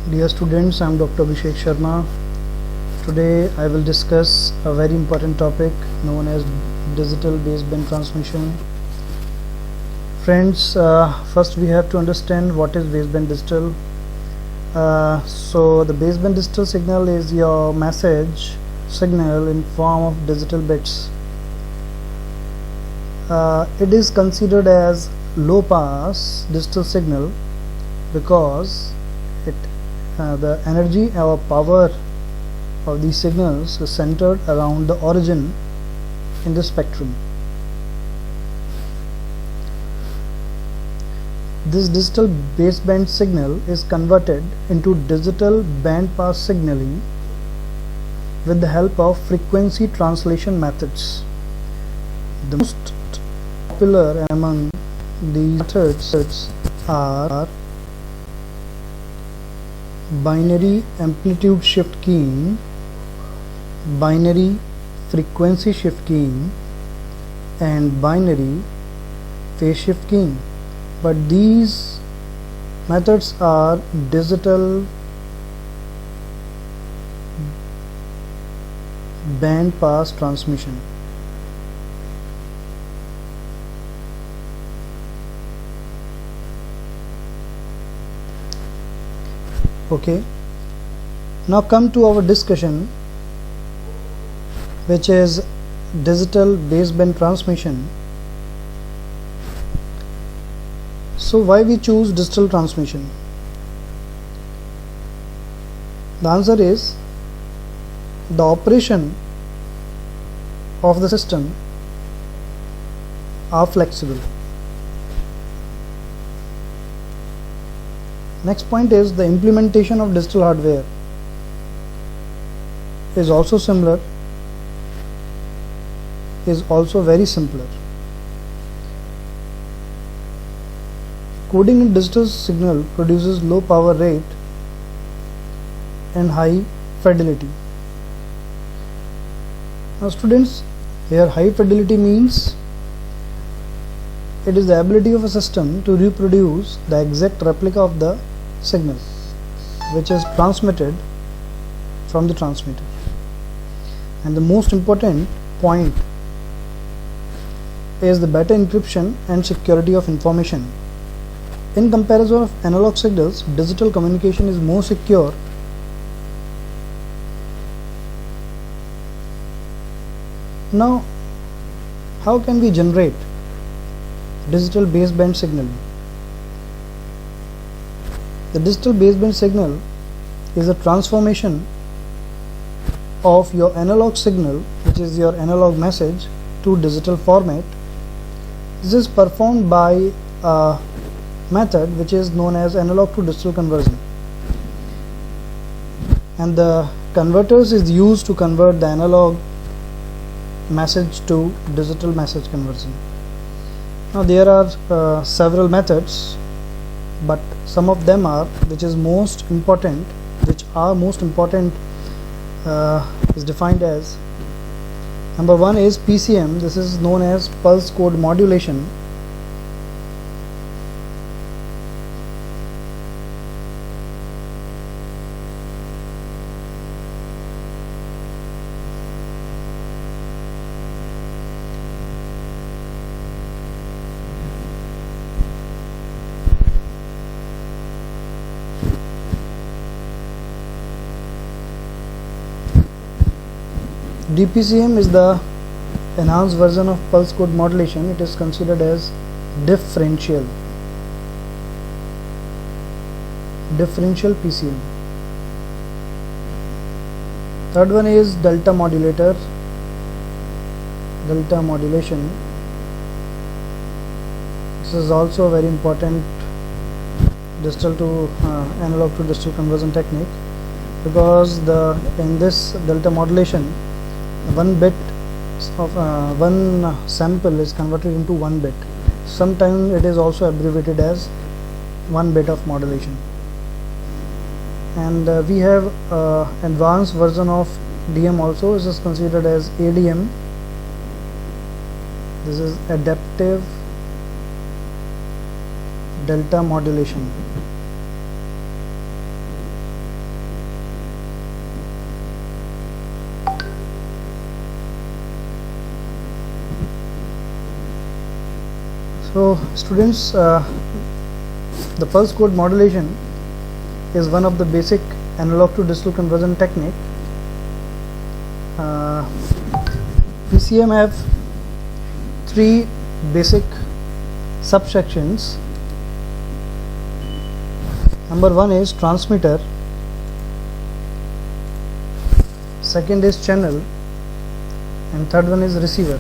Dear students, I am Dr. Abhishek Sharma. Today I will discuss a very important topic known as digital baseband transmission. Friends, first we have to understand what is baseband digital. So the baseband digital signal is your message signal in form of digital bits. It is considered as low pass digital signal because the energy or power of these signals is centered around the origin in the spectrum. This digital baseband signal is converted into digital bandpass signaling with the help of frequency translation methods. The most popular among these methods are binary amplitude shift keying, binary frequency shift keying, and binary phase shift keying. But these methods are digital band pass transmission. Okay, now come to our discussion, which is digital baseband transmission. So why we choose digital transmission? The answer is the operation of the system are flexible. Next point is the implementation of digital hardware is also similar, is also very simpler. Coding in digital signal produces low power rate and high fidelity. Now students, here high fidelity means it is the ability of a system to reproduce the exact replica of the signal which is transmitted from the transmitter. And the most important point is the better encryption and security of information. In comparison of analog signals, digital communication is more secure. Now, how can we generate digital baseband signal? The digital baseband signal is a transformation of your analog signal, which is your analog message, to digital format. This is performed by a method which is known as analog to digital conversion, and the converters is used to convert the analog message to digital message conversion. Now there are several methods, but some of them are which are most important is defined as: number one is PCM. This is known as pulse code modulation. DPCM is the enhanced version of pulse code modulation. It is considered as differential PCM. Third one is delta modulation. This is also a very important digital to analog to digital conversion technique, because in this delta modulation, one bit of one sample is converted into 1 bit. Sometimes it is also abbreviated as 1 bit of modulation. And we have advanced version of DM also. This is considered as ADM. This is adaptive delta modulation. So students, the pulse code modulation is one of the basic analog to digital conversion technique. PCM have three basic subsections. Number one is transmitter, second is channel, and third one is receiver.